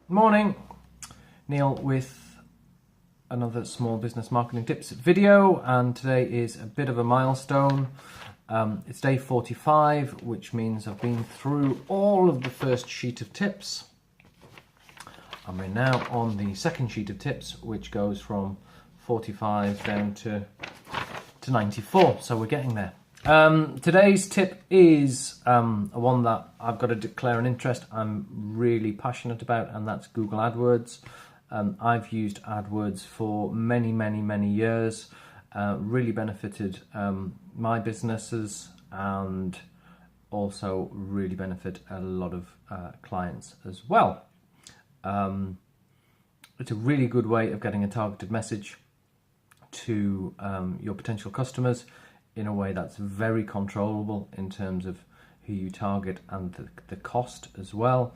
Morning, Neil with another small business marketing tips video, and today is a bit of a milestone. It's day 45, which means I've been through all of the first sheet of tips, and we're now on the second sheet of tips, which goes from 45 down to 94, so we're getting there. Today's tip is one that I've got to declare an interest I'm really passionate about, and that's Google AdWords. I've used AdWords for many years, really benefited my businesses, and also really benefit a lot of clients as well. It's a really good way of getting a targeted message to your potential customers in a way that's very controllable in terms of who you target and the cost as well.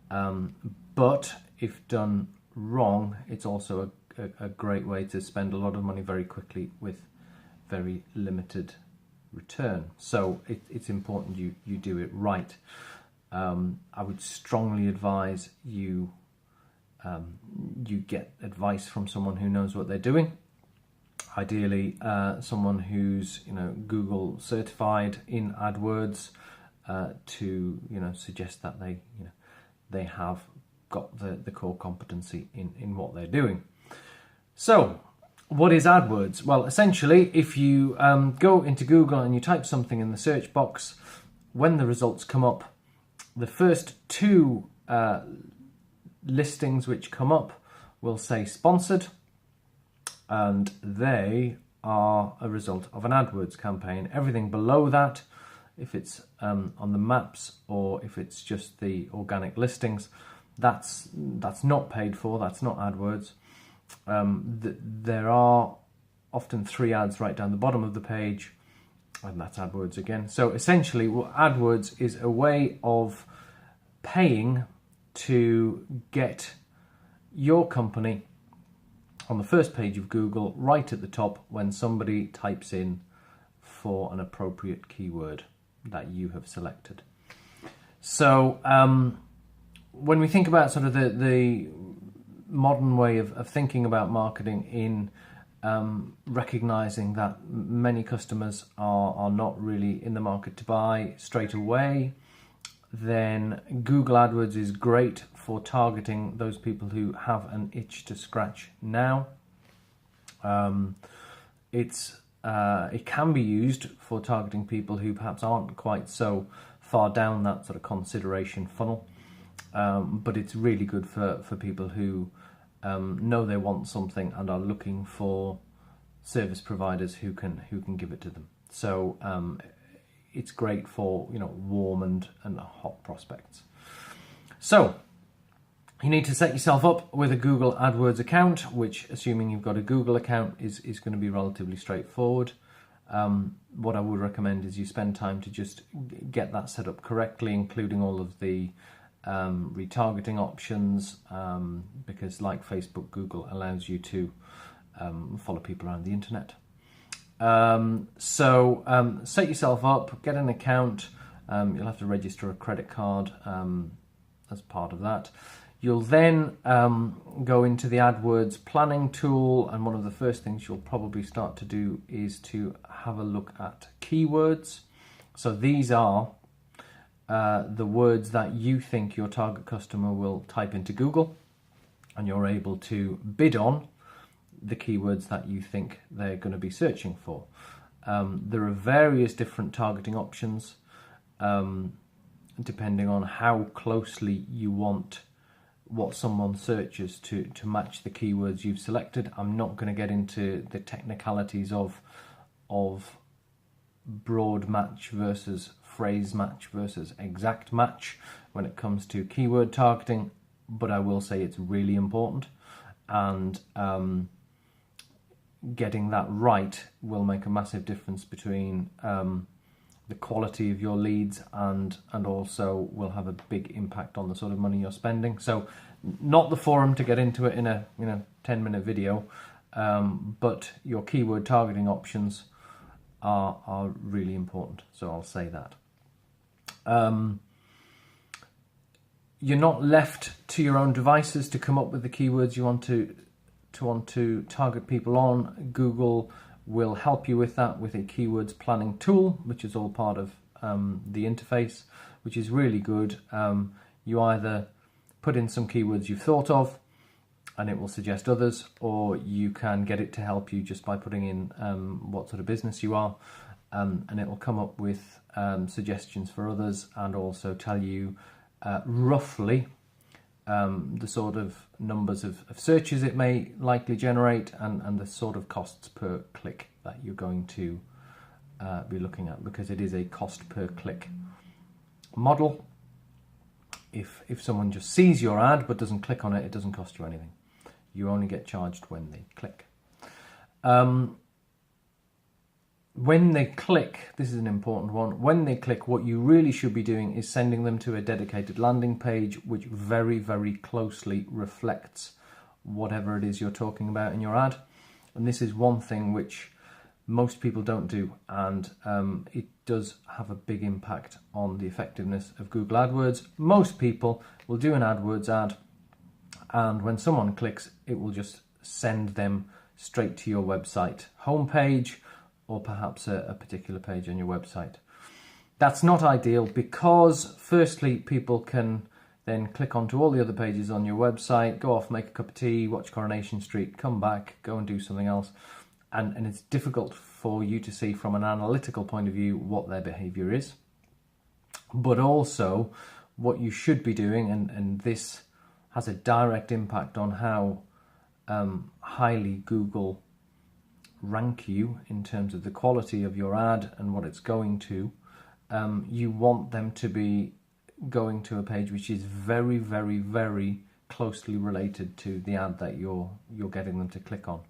But if done wrong, it's also a great way to spend a lot of money very quickly with very limited return. So it's important you do it right. I would strongly advise you get advice from someone who knows what they're doing. Ideally, someone who's Google certified in AdWords to suggest that they have got the core competency in what they're doing. So, what is AdWords? Well, essentially, if you go into Google and you type something in the search box, when the results come up, the first two listings which come up will say sponsored, and they are a result of an AdWords campaign. Everything below that, if it's on the maps or if it's just the organic listings, that's not paid for, that's not AdWords. There are often 3 ads right down the bottom of the page, and that's AdWords again. So essentially, AdWords is a way of paying to get your company on the first page of Google, right at the top, when somebody types in for an appropriate keyword that you have selected. So when we think about sort of the modern way of thinking about marketing, in recognizing that many customers are not really in the market to buy straight away, then Google AdWords is great for targeting those people who have an itch to scratch now. It can be used for targeting people who perhaps aren't quite so far down that sort of consideration funnel, but it's really good for people who know they want something and are looking for service providers who can give it to them. So it's great for warm and hot prospects. So you need to set yourself up with a Google AdWords account, which, assuming you've got a Google account, is going to be relatively straightforward. What I would recommend is you spend time to just get that set up correctly, including all of the retargeting options, because like Facebook, Google allows you to follow people around the internet. So set yourself up, get an account. You'll have to register a credit card as part of that. You'll then go into the AdWords planning tool, and one of the first things you'll probably start to do is to have a look at keywords. So these are the words that you think your target customer will type into Google, and you're able to bid on the keywords that you think they're going to be searching for. There are various different targeting options depending on how closely you want what someone searches to match the keywords you've selected. I'm not going to get into the technicalities of broad match versus phrase match versus exact match when it comes to keyword targeting, but I will say it's really important, and getting that right will make a massive difference between the quality of your leads and also will have a big impact on the sort of money you're spending. So not the forum to get into it in a 10-minute video, but your keyword targeting options are really important, so I'll say that. You're not left to your own devices to come up with the keywords you want to target people on. Google will help you with that with a keywords planning tool, which is all part of the interface, which is really good. You either put in some keywords you've thought of and it will suggest others, or you can get it to help you just by putting in what sort of business you are, and it will come up with suggestions for others and also tell you roughly the sort of numbers of searches it may likely generate, and the sort of costs per click that you're going to be looking at, because it is a cost per click model. If someone just sees your ad but doesn't click on it, it doesn't cost you anything. You only get charged when they click. When they click, this is an important one, when they click, what you really should be doing is sending them to a dedicated landing page which very, very closely reflects whatever it is you're talking about in your ad. And this is one thing which most people don't do, and it does have a big impact on the effectiveness of Google AdWords. Most people will do an AdWords ad, and when someone clicks, it will just send them straight to your website homepage, or perhaps a particular page on your website. That's not ideal because, firstly, people can then click onto all the other pages on your website, go off, make a cup of tea, watch Coronation Street, come back, go and do something else. And it's difficult for you to see from an analytical point of view what their behavior is. But also, what you should be doing, and this has a direct impact on how highly Google rank you in terms of the quality of your ad and what it's going to, you want them to be going to a page which is very, very, very closely related to the ad that you're getting them to click on.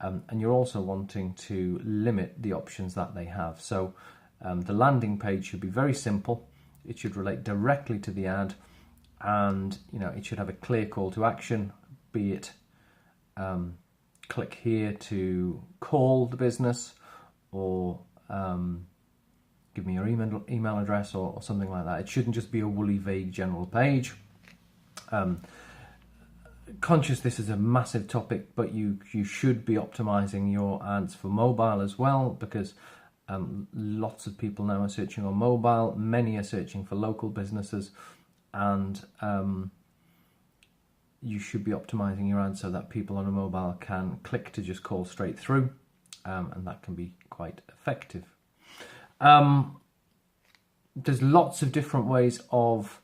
And you're also wanting to limit the options that they have. So the landing page should be very simple. It should relate directly to the ad, and it should have a clear call to action, be it click here to call the business, or give me your email address, or something like that. It shouldn't just be a woolly, vague general page. Conscious this is a massive topic, but you should be optimizing your ads for mobile as well, because lots of people now are searching on mobile. Many are searching for local businesses, and you should be optimizing your ads so that people on a mobile can click to just call straight through, and that can be quite effective. There's lots of different ways of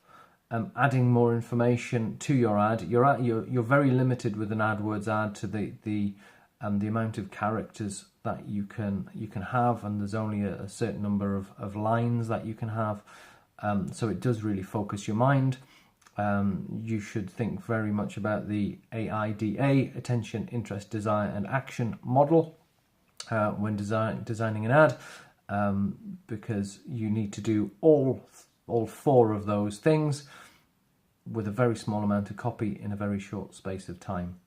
adding more information to your ad. You're very limited with an AdWords ad to the amount of characters that you can have, and there's only a certain number of lines that you can have. So it does really focus your mind. You should think very much about the AIDA, attention, interest, desire, and action model when designing an ad, because you need to do all four of those things with a very small amount of copy in a very short space of time.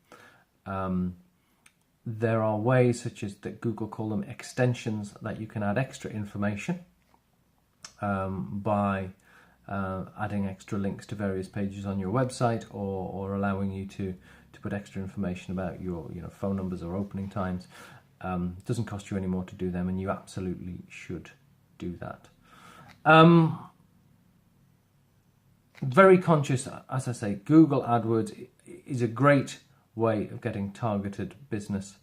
There are ways, such as that Google call them extensions, that you can add extra information by adding extra links to various pages on your website, or allowing you to put extra information about your phone numbers or opening times. It doesn't cost you any more to do them, and you absolutely should do that. Very conscious, as I say, Google AdWords is a great way of getting targeted business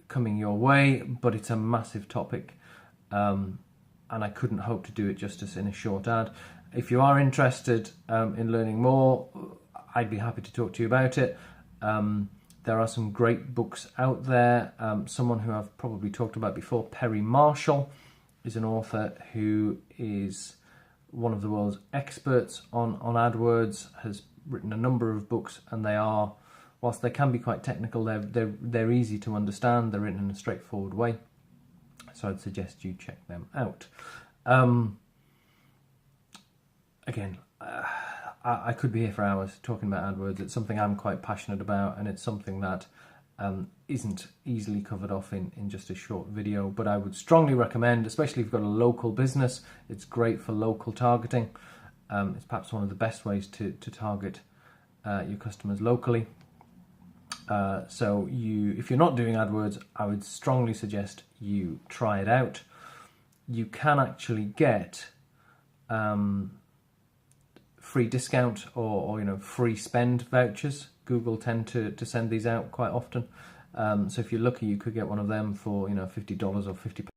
coming your way, but it's a massive topic, and I couldn't hope to do it justice in a short ad. If you are interested in learning more, I'd be happy to talk to you about it. There are some great books out there. Someone who I've probably talked about before, Perry Marshall, is an author who is one of the world's experts on AdWords, has written a number of books, and they are, whilst they can be quite technical, they're easy to understand. They're written in a straightforward way, so I'd suggest you check them out. Again, I could be here for hours talking about AdWords. It's something I'm quite passionate about, and it's something that isn't easily covered off in just a short video, but I would strongly recommend, especially if you've got a local business, it's great for local targeting. It's perhaps one of the best ways to target your customers locally. So if you're not doing AdWords, I would strongly suggest you try it out. You can actually get free discount or free spend vouchers. Google tend to send these out quite often. So if you're lucky, you could get one of them for $50 or £50